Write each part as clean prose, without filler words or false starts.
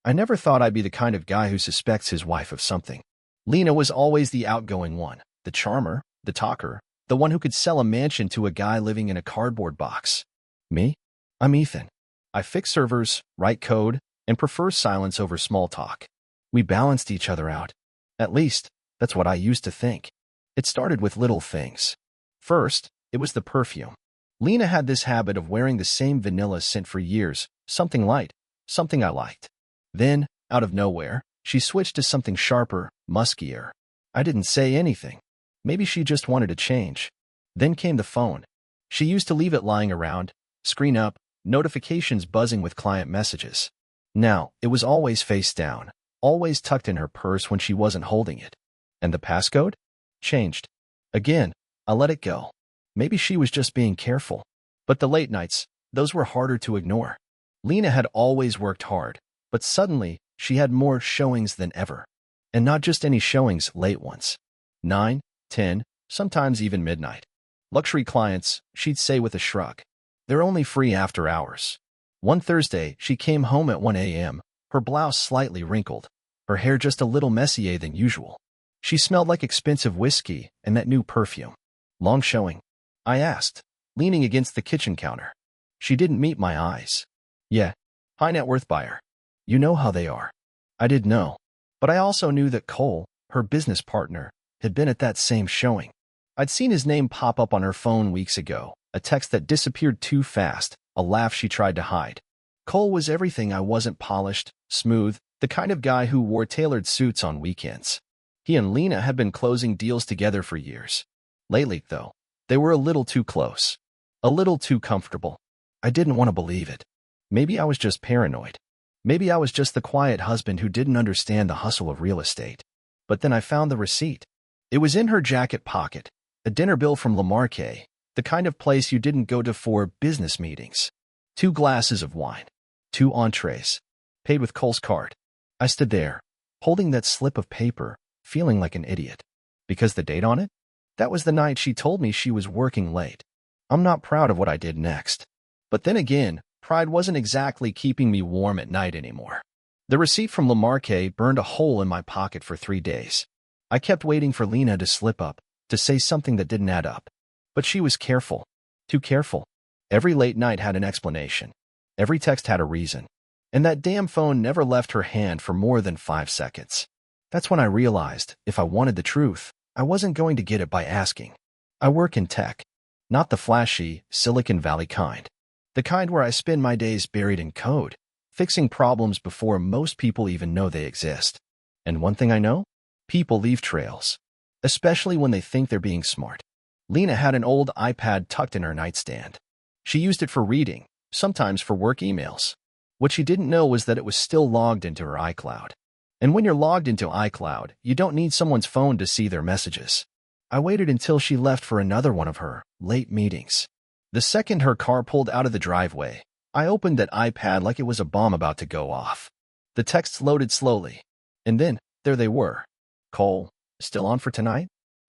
I never thought I'd be the kind of guy who suspects his wife of something. Lena was always the outgoing one, the charmer, the talker, the one who could sell a mansion to a guy living in a cardboard box. Me? I'm Ethan. I fix servers, write code, and prefer silence over small talk. We balanced each other out. At least, that's what I used to think. It started with little things. First, it was the perfume. Lena had this habit of wearing the same vanilla scent for years, something light, something I liked. Then, out of nowhere, she switched to something sharper, muskier. I didn't say anything. Maybe she just wanted to change. Then came the phone. She used to leave it lying around, screen up, notifications buzzing with client messages. Now, it was always face down, always tucked in her purse when she wasn't holding it. And the passcode? Changed. Again, I let it go. Maybe she was just being careful. But the late nights, those were harder to ignore. Lena had always worked hard, but suddenly, she had more showings than ever. And not just any showings, late ones. 9, 10, sometimes even midnight. Luxury clients, she'd say with a shrug. They're only free after hours. One Thursday, she came home at 1 a.m., her blouse slightly wrinkled, her hair just a little messier than usual. She smelled like expensive whiskey and that new perfume. Long showing? I asked, leaning against the kitchen counter. She didn't meet my eyes. Yeah, high net worth buyer. You know how they are. I did know. But I also knew that Cole, her business partner, had been at that same showing. I'd seen his name pop up on her phone weeks ago, a text that disappeared too fast, a laugh she tried to hide. Cole was everything I wasn't: polished, smooth, the kind of guy who wore tailored suits on weekends. He and Lena had been closing deals together for years. Lately, though, they were a little too close. A little too comfortable. I didn't want to believe it. Maybe I was just paranoid. Maybe I was just the quiet husband who didn't understand the hustle of real estate. But then I found the receipt. It was in her jacket pocket, a dinner bill from Lamarque, the kind of place you didn't go to for business meetings. 2 glasses of wine, 2 entrees, paid with Cole's card. I stood there, holding that slip of paper, feeling like an idiot. Because the date on it? That was the night she told me she was working late. I'm not proud of what I did next. But then again, pride wasn't exactly keeping me warm at night anymore. The receipt from Lamarque burned a hole in my pocket for 3 days. I kept waiting for Lena to slip up, to say something that didn't add up. But she was careful. Too careful. Every late night had an explanation. Every text had a reason. And that damn phone never left her hand for more than 5 seconds. That's when I realized, if I wanted the truth, I wasn't going to get it by asking. I work in tech. Not the flashy, Silicon Valley kind. The kind where I spend my days buried in code, fixing problems before most people even know they exist. And one thing I know? People leave trails. Especially when they think they're being smart. Lena had an old iPad tucked in her nightstand. She used it for reading, sometimes for work emails. What she didn't know was that it was still logged into her iCloud. And when you're logged into iCloud, you don't need someone's phone to see their messages. I waited until she left for another one of her late meetings. The second her car pulled out of the driveway, I opened that iPad like it was a bomb about to go off. The texts loaded slowly. And then, there they were. Cole, still on for tonight?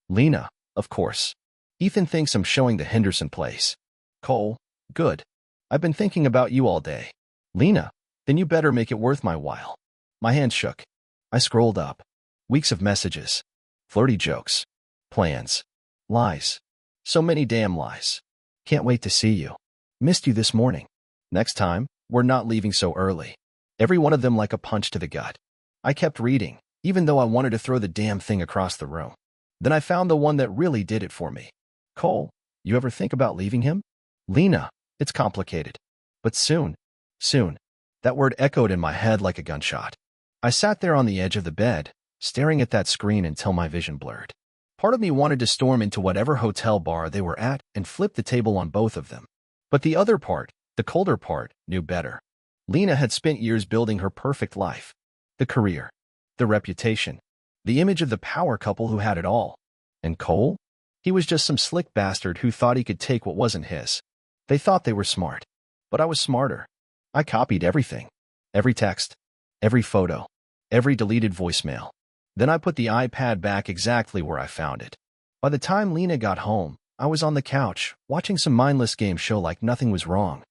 Lena, of course. Ethan thinks I'm showing the Henderson place. Cole, good. I've been thinking about you all day. Lena, then you better make it worth my while. My hand shook. I scrolled up. Weeks of messages. Flirty jokes. Plans. Lies. So many damn lies. Can't wait to see you. Missed you this morning. Next time, we're not leaving so early. Every one of them like a punch to the gut. I kept reading, even though I wanted to throw the damn thing across the room. Then I found the one that really did it for me. Cole, you ever think about leaving him? Lena, it's complicated. But soon. Soon. That word echoed in my head like a gunshot. I sat there on the edge of the bed, staring at that screen until my vision blurred. Part of me wanted to storm into whatever hotel bar they were at and flip the table on both of them. But the other part, the colder part, knew better. Lena had spent years building her perfect life. The career. The reputation. The image of the power couple who had it all. And Cole? He was just some slick bastard who thought he could take what wasn't his. They thought they were smart. But I was smarter. I copied everything. Every text. Every photo. Every deleted voicemail. Then I put the iPad back exactly where I found it. By the time Lena got home, I was on the couch, watching some mindless game show like nothing was wrong.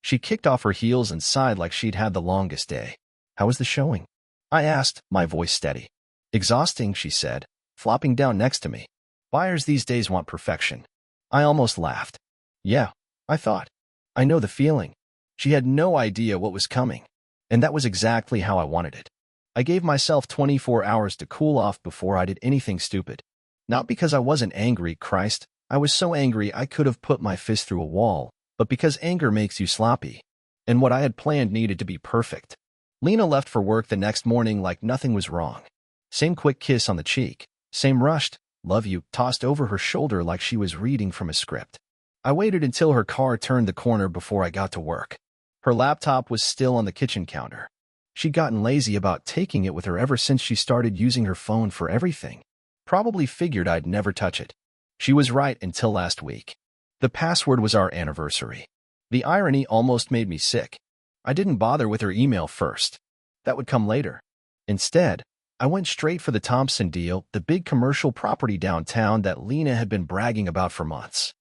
She kicked off her heels and sighed like she'd had the longest day. How was the showing? I asked, my voice steady. Exhausting, she said, flopping down next to me. Buyers these days want perfection. I almost laughed. Yeah, I thought. I know the feeling. She had no idea what was coming. And that was exactly how I wanted it. I gave myself 24 hours to cool off before I did anything stupid. Not because I wasn't angry, Christ. I was so angry I could have put my fist through a wall, but because anger makes you sloppy. And what I had planned needed to be perfect. Lena left for work the next morning like nothing was wrong. Same quick kiss on the cheek. Same rushed, love you, tossed over her shoulder like she was reading from a script. I waited until her car turned the corner before I got to work. Her laptop was still on the kitchen counter. She'd gotten lazy about taking it with her ever since she started using her phone for everything. Probably figured I'd never touch it. She was right until last week. The password was our anniversary. The irony almost made me sick. I didn't bother with her email first. That would come later. Instead, I went straight for the Thompson deal, the big commercial property downtown that Lena had been bragging about for months.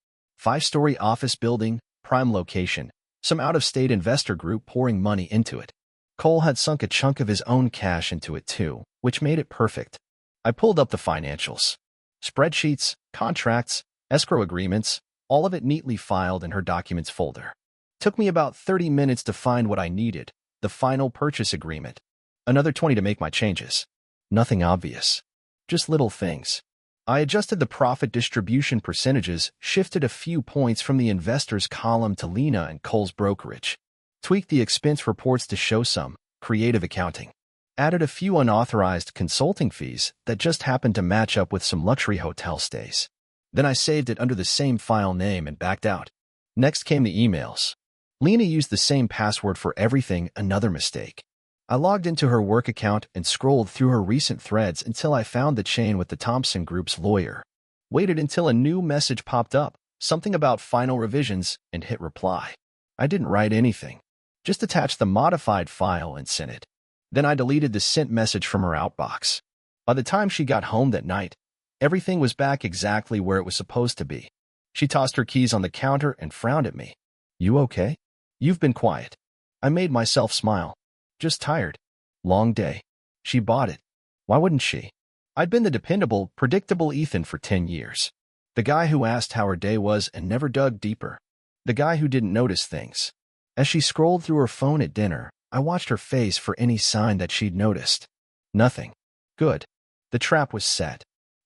5-story office building, prime location, some out-of-state investor group pouring money into it. Cole had sunk a chunk of his own cash into it too, which made it perfect. I pulled up the financials. Spreadsheets, contracts, escrow agreements, all of it neatly filed in her documents folder. Took me about 30 minutes to find what I needed, the final purchase agreement. Another 20 to make my changes. Nothing obvious. Just little things. I adjusted the profit distribution percentages, shifted a few points from the investors column to Lena and Cole's brokerage. Tweaked the expense reports to show some creative accounting. Added a few unauthorized consulting fees that just happened to match up with some luxury hotel stays. Then I saved it under the same file name and backed out. Next came the emails. Lena used the same password for everything, another mistake. I logged into her work account and scrolled through her recent threads until I found the chain with the Thompson Group's lawyer. Waited until a new message popped up, something about final revisions, and hit reply. I didn't write anything. Just attached the modified file and sent it. Then I deleted the sent message from her outbox. By the time she got home that night, everything was back exactly where it was supposed to be. She tossed her keys on the counter and frowned at me. You okay? You've been quiet. I made myself smile. Just tired. Long day. She bought it. Why wouldn't she? I'd been the dependable, predictable Ethan for 10 years. The guy who asked how her day was and never dug deeper. The guy who didn't notice things. As she scrolled through her phone at dinner, I watched her face for any sign that she'd noticed. Nothing. Good. The trap was set.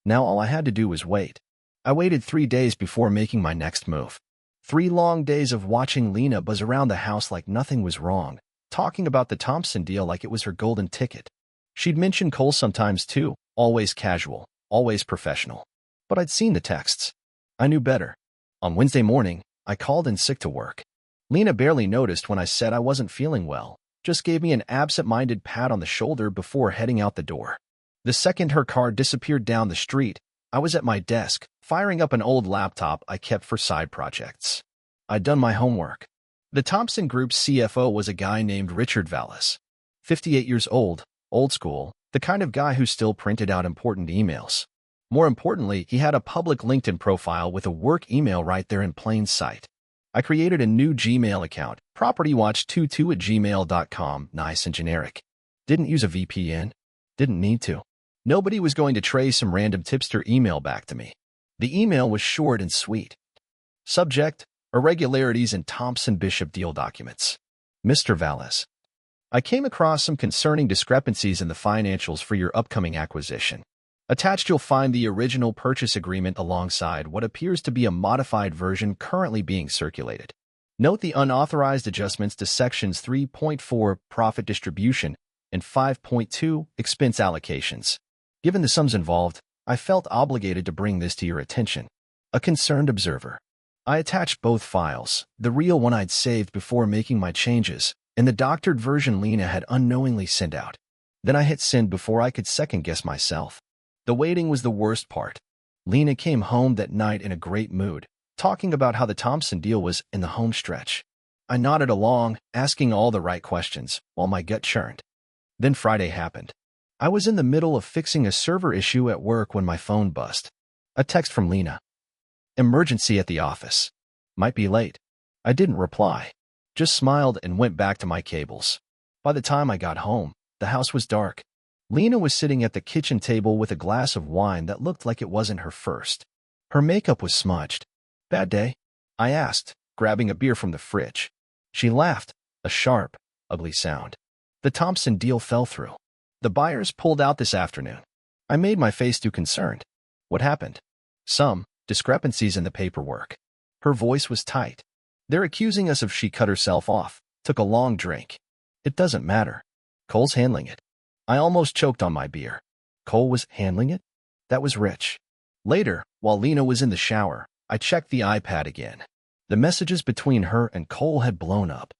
Now all I had to do was wait. I waited 3 days before making my next move. 3 long days of watching Lena buzz around the house like nothing was wrong, talking about the Thompson deal like it was her golden ticket. She'd mention Cole sometimes too, always casual, always professional. But I'd seen the texts. I knew better. On Wednesday morning, I called in sick to work. Lena barely noticed when I said I wasn't feeling well, just gave me an absent-minded pat on the shoulder before heading out the door. The second her car disappeared down the street, I was at my desk, firing up an old laptop I kept for side projects. I'd done my homework. The Thompson Group's CFO was a guy named Richard Vallis. 58 years old school, the kind of guy who still printed out important emails. More importantly, he had a public LinkedIn profile with a work email right there in plain sight. I created a new Gmail account, propertywatch22@gmail.com, nice and generic. Didn't use a VPN. Didn't need to. Nobody was going to trace some random tipster email back to me. The email was short and sweet. Subject: Irregularities in Thompson Bishop deal documents. Mr. Vallis, I came across some concerning discrepancies in the financials for your upcoming acquisition. Attached, you'll find the original purchase agreement alongside what appears to be a modified version currently being circulated. Note the unauthorized adjustments to Sections 3.4 Profit Distribution and 5.2 Expense Allocations. Given the sums involved, I felt obligated to bring this to your attention. A concerned observer. I attached both files, the real one I'd saved before making my changes, and the doctored version Lena had unknowingly sent out. Then I hit send before I could second-guess myself. The waiting was the worst part. Lena came home that night in a great mood, talking about how the Thompson deal was in the home stretch. I nodded along, asking all the right questions, while my gut churned. Then Friday happened. I was in the middle of fixing a server issue at work when my phone buzzed. A text from Lena. Emergency at the office. Might be late. I didn't reply. Just smiled and went back to my cables. By the time I got home, The house was dark. Lena was sitting at the kitchen table with a glass of wine that looked like it wasn't her first. Her makeup was smudged. "Bad day?" I asked, grabbing a beer from the fridge. She laughed, a sharp, ugly sound. "The Thompson deal fell through. The buyers pulled out this afternoon." I made my face too concerned. "What happened?" "Some discrepancies in the paperwork." Her voice was tight. "They're accusing us of she cut herself off, took a long drink." "It doesn't matter. Cole's handling it." I almost choked on my beer. Cole was handling it? That was rich. Later, while Lena was in the shower, I checked the iPad again. The messages between her and Cole had blown up.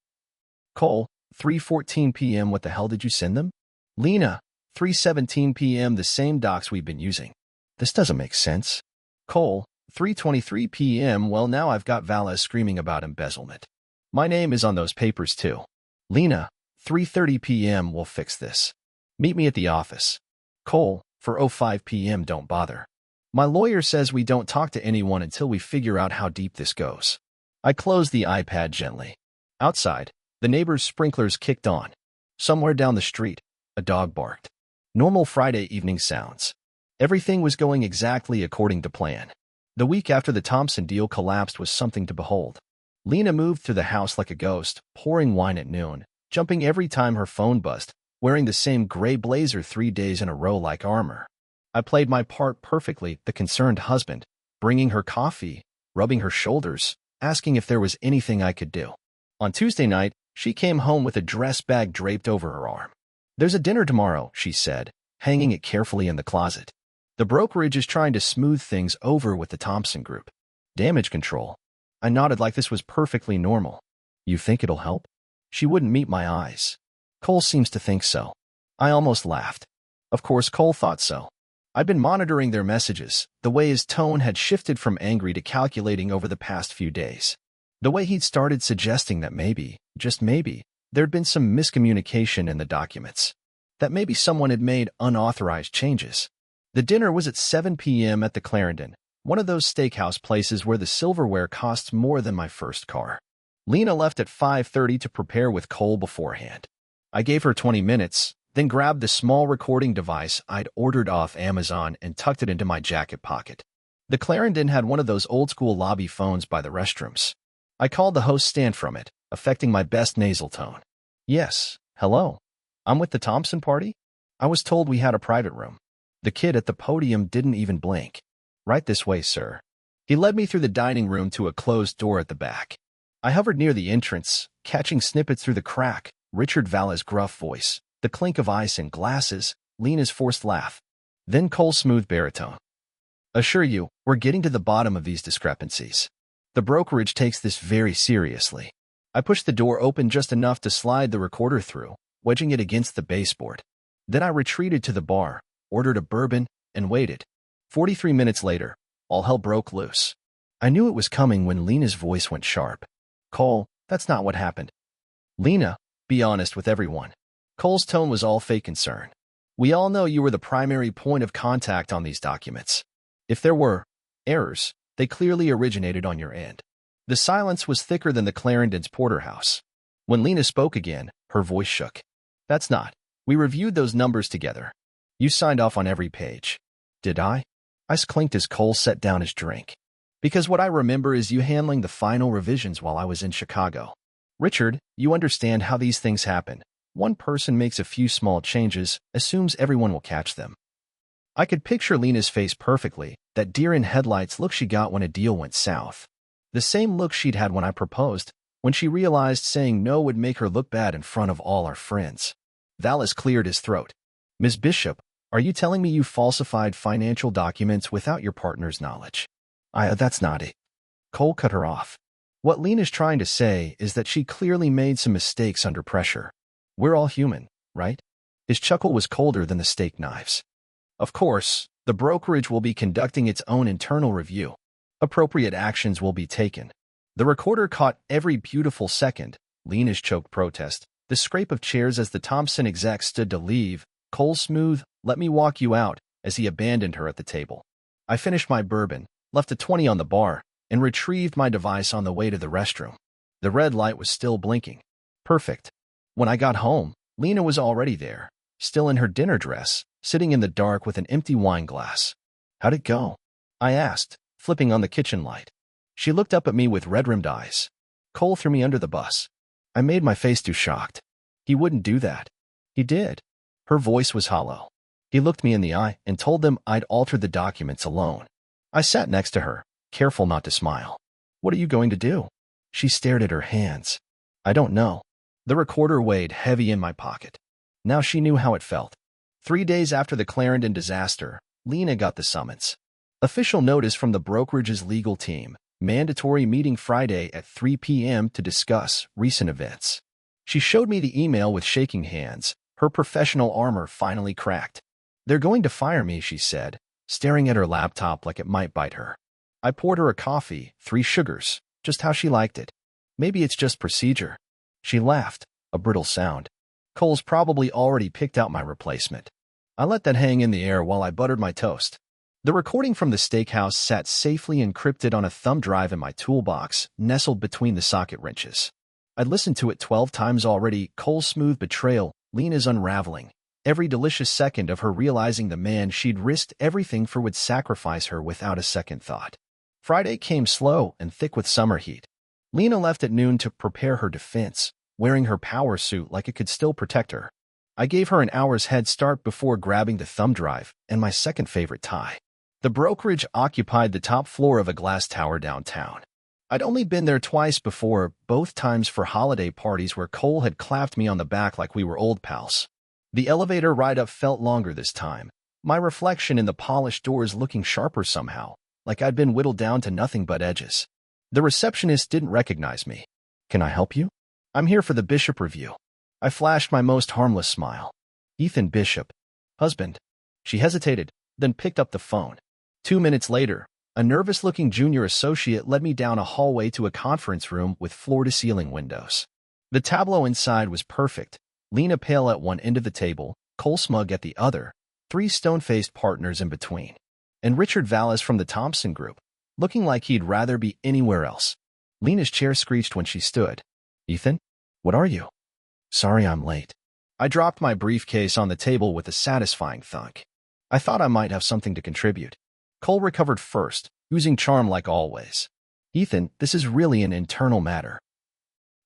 Cole, 3:14 p.m. What the hell did you send them? Lena, 3:17 p.m. The same docs we've been using. This doesn't make sense. Cole, 3:23 p.m. Well, now I've got Vala screaming about embezzlement. My name is on those papers too. Lena, 3:30 p.m. We'll fix this. Meet me at the office. Cole, 4:05 p.m. Don't bother. My lawyer says we don't talk to anyone until we figure out how deep this goes. I closed the iPad gently. Outside, the neighbor's sprinklers kicked on. Somewhere down the street, a dog barked. Normal Friday evening sounds. Everything was going exactly according to plan. The week after the Thompson deal collapsed was something to behold. Lena moved through the house like a ghost, pouring wine at noon, jumping every time her phone buzzed, wearing the same gray blazer 3 days in a row like armor. I played my part perfectly, the concerned husband, bringing her coffee, rubbing her shoulders, asking if there was anything I could do. On Tuesday night, she came home with a dress bag draped over her arm. "There's a dinner tomorrow," she said, hanging it carefully in the closet. "The brokerage is trying to smooth things over with the Thompson Group. Damage control." I nodded like this was perfectly normal. "You think it'll help?" She wouldn't meet my eyes. "Cole seems to think so." I almost laughed. Of course Cole thought so. I'd been monitoring their messages, the way his tone had shifted from angry to calculating over the past few days. The way he'd started suggesting that maybe, just maybe, there'd been some miscommunication in the documents. That maybe someone had made unauthorized changes. The dinner was at 7 p.m. at the Clarendon, one of those steakhouse places where the silverware costs more than my first car. Lena left at 5:30 to prepare with Cole beforehand. I gave her 20 minutes, then grabbed the small recording device I'd ordered off Amazon and tucked it into my jacket pocket. The Clarendon had one of those old-school lobby phones by the restrooms. I called the host stand from it, affecting my best nasal tone. "Yes, hello. I'm with the Thompson party? I was told we had a private room." The kid at the podium didn't even blink. "Right this way, sir." He led me through the dining room to a closed door at the back. I hovered near the entrance, catching snippets through the crack, Richard Vala's gruff voice, the clink of ice and glasses, Lena's forced laugh. Then Cole's smooth baritone. "Assure you, we're getting to the bottom of these discrepancies. The brokerage takes this very seriously." I pushed the door open just enough to slide the recorder through, wedging it against the baseboard. Then I retreated to the bar, ordered a bourbon, and waited. 43 minutes later, all hell broke loose. I knew it was coming when Lena's voice went sharp. "Cole, that's not what happened." "Lena, be honest with everyone." Cole's tone was all fake concern. "We all know you were the primary point of contact on these documents. If there were errors, they clearly originated on your end." The silence was thicker than the Clarendon's porterhouse. When Lena spoke again, her voice shook. "That's not. We reviewed those numbers together. You signed off on every page." "Did I?" Ice clinked as Cole set down his drink. "Because what I remember is you handling the final revisions while I was in Chicago. Richard, you understand how these things happen. One person makes a few small changes, assumes everyone will catch them." I could picture Lena's face perfectly, that deer-in-headlights look she got when a deal went south. The same look she'd had when I proposed, when she realized saying no would make her look bad in front of all our friends. Vallis cleared his throat. "Ms. Bishop, are you telling me you falsified financial documents without your partner's knowledge?" That's not it." Cole cut her off. "What Lena's trying to say is that she clearly made some mistakes under pressure. We're all human, right?" His chuckle was colder than the steak knives. "Of course, the brokerage will be conducting its own internal review. Appropriate actions will be taken." The recorder caught every beautiful second, Lena's choked protest, the scrape of chairs as the Thompson exec stood to leave, Cole's smooth, "Let me walk you out," as he abandoned her at the table. I finished my bourbon, left a 20 on the bar, and retrieved my device on the way to the restroom. The red light was still blinking. Perfect. When I got home, Lena was already there, still in her dinner dress, sitting in the dark with an empty wine glass. "How'd it go?" I asked, flipping on the kitchen light. She looked up at me with red-rimmed eyes. Cole threw me under the bus. I made my face too shocked. "He wouldn't do that." "He did." Her voice was hollow. "He looked me in the eye and told them I'd altered the documents alone." I sat next to her, careful not to smile. "What are you going to do?" She stared at her hands. "I don't know." The recorder weighed heavy in my pocket. Now she knew how it felt. 3 days after the Clarendon disaster, Lena got the summons. Official notice from the brokerage's legal team. Mandatory meeting Friday at 3 p.m. to discuss recent events. She showed me the email with shaking hands. Her professional armor finally cracked. "They're going to fire me," she said, staring at her laptop like it might bite her. I poured her a coffee, 3 sugars, just how she liked it. "Maybe it's just procedure." She laughed, a brittle sound. "Cole's probably already picked out my replacement." I let that hang in the air while I buttered my toast. The recording from the steakhouse sat safely encrypted on a thumb drive in my toolbox, nestled between the socket wrenches. I'd listened to it 12 times already. Cole's smooth betrayal, Lena's unraveling. Every delicious second of her realizing the man she'd risked everything for would sacrifice her without a second thought. Friday came slow and thick with summer heat. Lena left at noon to prepare her defense, wearing her power suit like it could still protect her. I gave her an hour's head start before grabbing the thumb drive and my second favorite tie. The brokerage occupied the top floor of a glass tower downtown. I'd only been there twice before, both times for holiday parties where Cole had clapped me on the back like we were old pals. The elevator ride up felt longer this time, my reflection in the polished doors looking sharper somehow, like I'd been whittled down to nothing but edges. The receptionist didn't recognize me. "Can I help you?" "I'm here for the Bishop review." I flashed my most harmless smile. "Ethan Bishop. Husband." She hesitated, then picked up the phone. 2 minutes later, a nervous-looking junior associate led me down a hallway to a conference room with floor-to-ceiling windows. The tableau inside was perfect. Lena pale at one end of the table, Cole smug at the other, 3 stone-faced partners in between. And Richard Vallis from the Thompson Group, looking like he'd rather be anywhere else. Lena's chair screeched when she stood. "Ethan? What are you?" "Sorry I'm late." I dropped my briefcase on the table with a satisfying thunk. I thought I might have something to contribute. Cole recovered first, using charm like always. "Ethan, this is really an internal matter.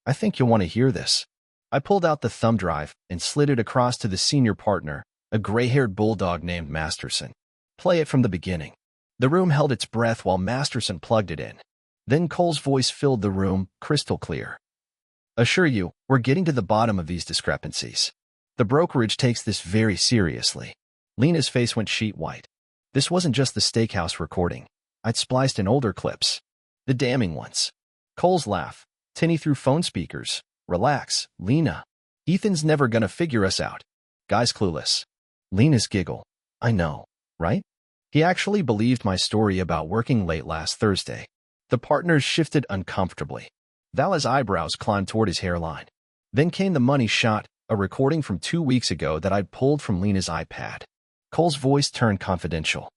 I think you'll want to hear this." I pulled out the thumb drive and slid it across to the senior partner, a gray-haired bulldog named Masterson. "Play it from the beginning." The room held its breath while Masterson plugged it in. Then Cole's voice filled the room, crystal clear. "Assure you, we're getting to the bottom of these discrepancies. The brokerage takes this very seriously." Lena's face went sheet white. This wasn't just the steakhouse recording. I'd spliced in older clips. The damning ones. Cole's laugh, tinny through phone speakers. "Relax, Lena. Ethan's never gonna figure us out. Guy's clueless." Lena's giggle. "I know, right?" He actually believed my story about working late last Thursday. The partners shifted uncomfortably. Vala's eyebrows climbed toward his hairline. Then came the money shot, a recording from 2 weeks ago that I'd pulled from Lena's iPad. Cole's voice turned confidential.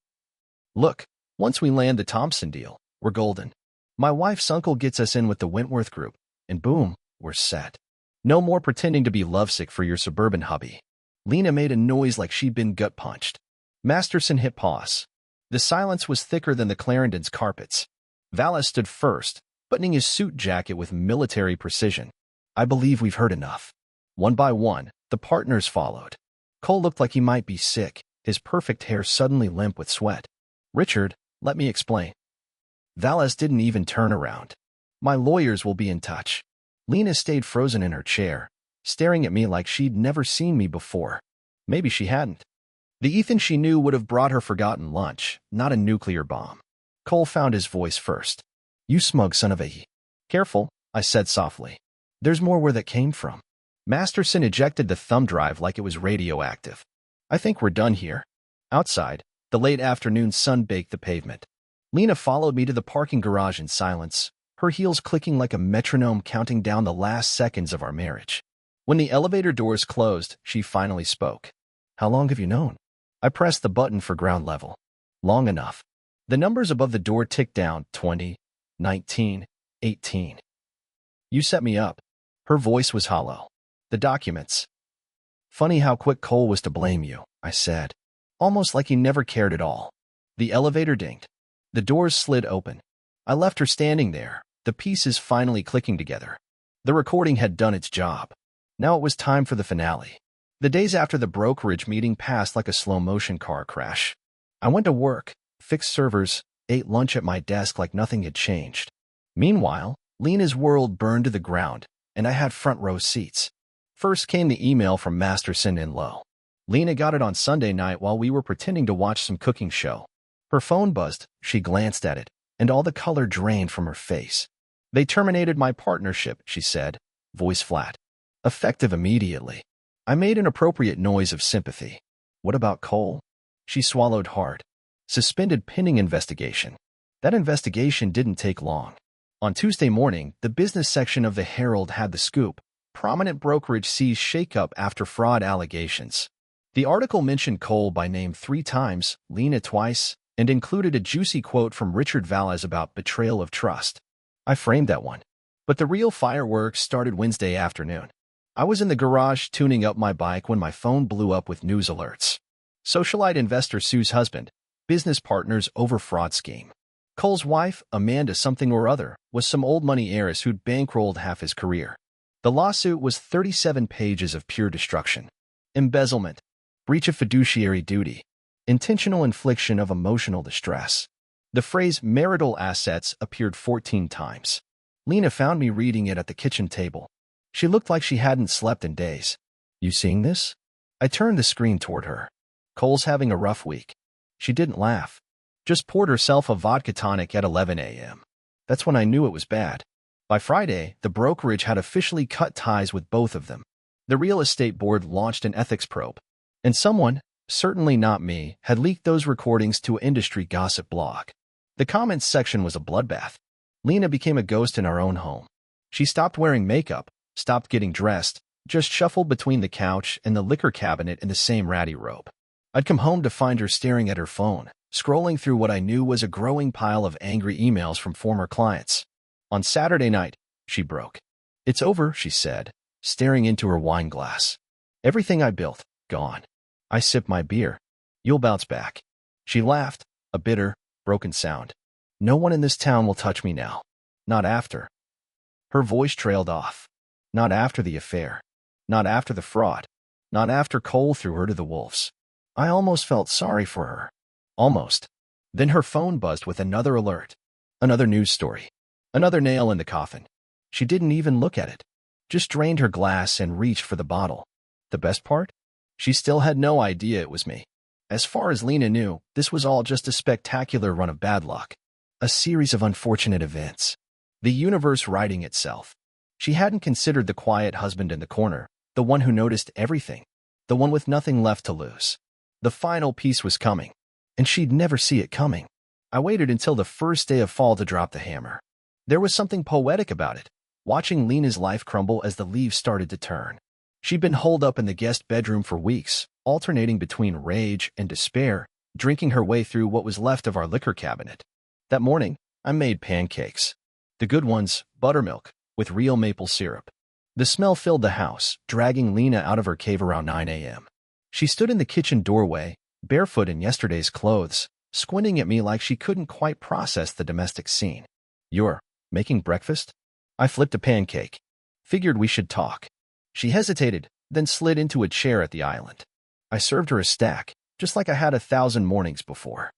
"Look, once we land the Thompson deal, we're golden. My wife's uncle gets us in with the Wentworth Group, and boom, we're set. No more pretending to be lovesick for your suburban hubby." Lena made a noise like she'd been gut-punched. Masterson hit pause. The silence was thicker than the Clarendon's carpets. Vallis stood first, buttoning his suit jacket with military precision. "I believe we've heard enough." One by one, the partners followed. Cole looked like he might be sick, his perfect hair suddenly limp with sweat. "Richard, let me explain." Vallis didn't even turn around. "My lawyers will be in touch." Lena stayed frozen in her chair, staring at me like she'd never seen me before. Maybe she hadn't. The Ethan she knew would have brought her forgotten lunch, not a nuclear bomb. Cole found his voice first. "You smug son of a..." "Careful," I said softly. "There's more where that came from." Masterson ejected the thumb drive like it was radioactive. "I think we're done here." Outside, the late afternoon sun baked the pavement. Lena followed me to the parking garage in silence, her heels clicking like a metronome counting down the last seconds of our marriage. When the elevator doors closed, she finally spoke. "How long have you known?" I pressed the button for ground level. "Long enough." The numbers above the door ticked down, 20, 19, 18. "You set me up." Her voice was hollow. "The documents." Funny how quick Cole was to blame you, I said, almost like he never cared at all. The elevator dinged. The doors slid open. I left her standing there, the pieces finally clicking together. The recording had done its job. Now it was time for the finale. The days after the brokerage meeting passed like a slow-motion car crash. I went to work, fixed servers, ate lunch at my desk like nothing had changed. Meanwhile, Lena's world burned to the ground, and I had front-row seats. First came the email from Masterson-in-Law. Lena got it on Sunday night while we were pretending to watch some cooking show. Her phone buzzed, she glanced at it, and all the color drained from her face. They terminated my partnership, she said, voice flat. Effective immediately. I made an appropriate noise of sympathy. What about Cole? She swallowed hard. Suspended pending investigation. That investigation didn't take long. On Tuesday morning, the business section of the Herald had the scoop. Prominent brokerage sees shakeup after fraud allegations. The article mentioned Cole by name 3 times, Lena twice, and included a juicy quote from Richard Valles about betrayal of trust. I framed that one. But the real fireworks started Wednesday afternoon. I was in the garage tuning up my bike when my phone blew up with news alerts. Socialite investor sues husband, business partners over fraud scheme. Cole's wife, Amanda something or other, was some old money heiress who'd bankrolled half his career. The lawsuit was 37 pages of pure destruction. Embezzlement, breach of fiduciary duty, intentional infliction of emotional distress. The phrase marital assets appeared 14 times. Lena found me reading it at the kitchen table. She looked like she hadn't slept in days. You seeing this? I turned the screen toward her. Cole's having a rough week. She didn't laugh. Just poured herself a vodka tonic at 11 a.m. That's when I knew it was bad. By Friday, the brokerage had officially cut ties with both of them. The real estate board launched an ethics probe. And someone, certainly not me, had leaked those recordings to an industry gossip blog. The comments section was a bloodbath. Lena became a ghost in our own home. She stopped wearing makeup, stopped getting dressed, just shuffled between the couch and the liquor cabinet in the same ratty robe. I'd come home to find her staring at her phone, scrolling through what I knew was a growing pile of angry emails from former clients. On Saturday night, she broke. It's over, she said, staring into her wine glass. Everything I built, gone. I sipped my beer. You'll bounce back. She laughed, a bitter, broken sound. No one in this town will touch me now. Not after. Her voice trailed off. Not after the affair. Not after the fraud. Not after Cole threw her to the wolves. I almost felt sorry for her. Almost. Then her phone buzzed with another alert. Another news story. Another nail in the coffin. She didn't even look at it. Just drained her glass and reached for the bottle. The best part? She still had no idea it was me. As far as Lena knew, this was all just a spectacular run of bad luck. A series of unfortunate events. The universe righting itself. She hadn't considered the quiet husband in the corner, the one who noticed everything, the one with nothing left to lose. The final piece was coming, and she'd never see it coming. I waited until the first day of fall to drop the hammer. There was something poetic about it, watching Lena's life crumble as the leaves started to turn. She'd been holed up in the guest bedroom for weeks, alternating between rage and despair, drinking her way through what was left of our liquor cabinet. That morning, I made pancakes. The good ones, buttermilk, with real maple syrup. The smell filled the house, dragging Lena out of her cave around 9 a.m. She stood in the kitchen doorway, barefoot in yesterday's clothes, squinting at me like she couldn't quite process the domestic scene. You're making breakfast? I flipped a pancake. Figured we should talk. She hesitated, then slid into a chair at the island. I served her a stack, just like I had 1,000 mornings before.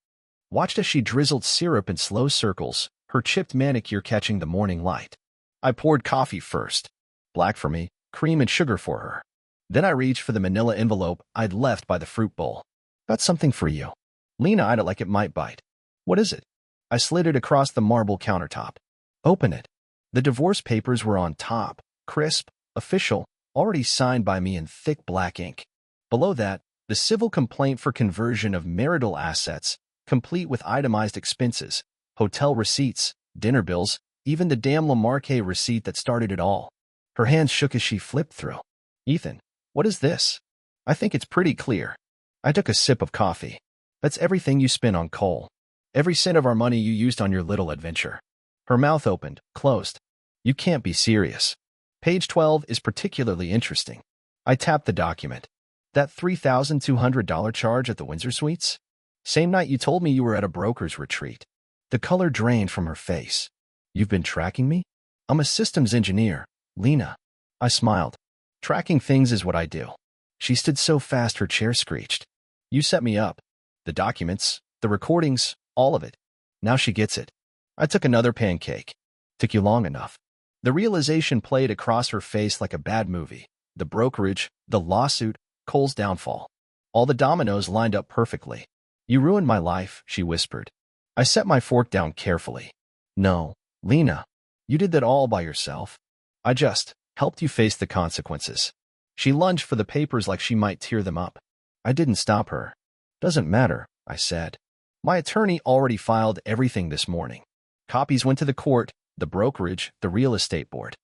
Watched as she drizzled syrup in slow circles, her chipped manicure catching the morning light. I poured coffee first. Black for me, cream and sugar for her. Then I reached for the manila envelope I'd left by the fruit bowl. Got something for you. Lena eyed it like it might bite. What is it? I slid it across the marble countertop. Open it. The divorce papers were on top, crisp, official, already signed by me in thick black ink. Below that, the civil complaint for conversion of marital assets, complete with itemized expenses, hotel receipts, dinner bills, even the damn Lamarque receipt that started it all. Her hands shook as she flipped through. Ethan, what is this? I think it's pretty clear. I took a sip of coffee. That's everything you spent on Cole. Every cent of our money you used on your little adventure. Her mouth opened, closed. You can't be serious. Page 12 is particularly interesting. I tapped the document. That $3,200 charge at the Windsor Suites? Same night you told me you were at a broker's retreat. The color drained from her face. You've been tracking me? I'm a systems engineer, Lena. I smiled. Tracking things is what I do. She stood so fast her chair screeched. You set me up. The documents, the recordings, all of it. Now she gets it. I took another pancake. Took you long enough. The realization played across her face like a bad movie. The brokerage, the lawsuit, Cole's downfall. All the dominoes lined up perfectly. You ruined my life, she whispered. I set my fork down carefully. No, Lena, you did that all by yourself. I just helped you face the consequences. She lunged for the papers like she might tear them up. I didn't stop her. Doesn't matter, I said. My attorney already filed everything this morning. Copies went to the court, the brokerage, the real estate board.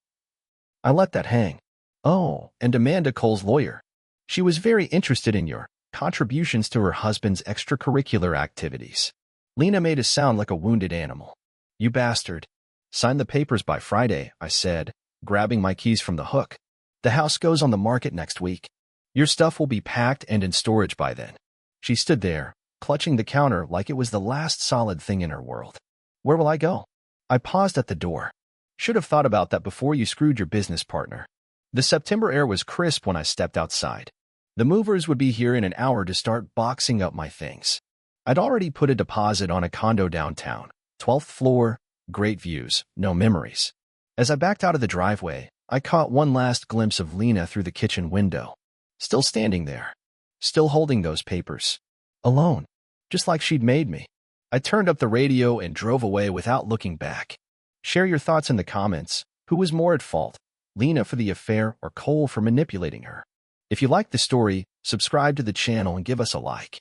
I let that hang. Oh, and Amanda Cole's lawyer. She was very interested in your contributions to her husband's extracurricular activities. Lena made a sound like a wounded animal. You bastard. Sign the papers by Friday, I said, grabbing my keys from the hook. The house goes on the market next week. Your stuff will be packed and in storage by then. She stood there, clutching the counter like it was the last solid thing in her world. Where will I go? I paused at the door. Should have thought about that before you screwed your business partner. The September air was crisp when I stepped outside. The movers would be here in an hour to start boxing up my things. I'd already put a deposit on a condo downtown, 12th floor, great views, no memories. As I backed out of the driveway, I caught one last glimpse of Lena through the kitchen window. Still standing there. Still holding those papers. Alone. Just like she'd made me. I turned up the radio and drove away without looking back. Share your thoughts in the comments. Who was more at fault? Lena for the affair or Cole for manipulating her? If you liked the story, subscribe to the channel and give us a like.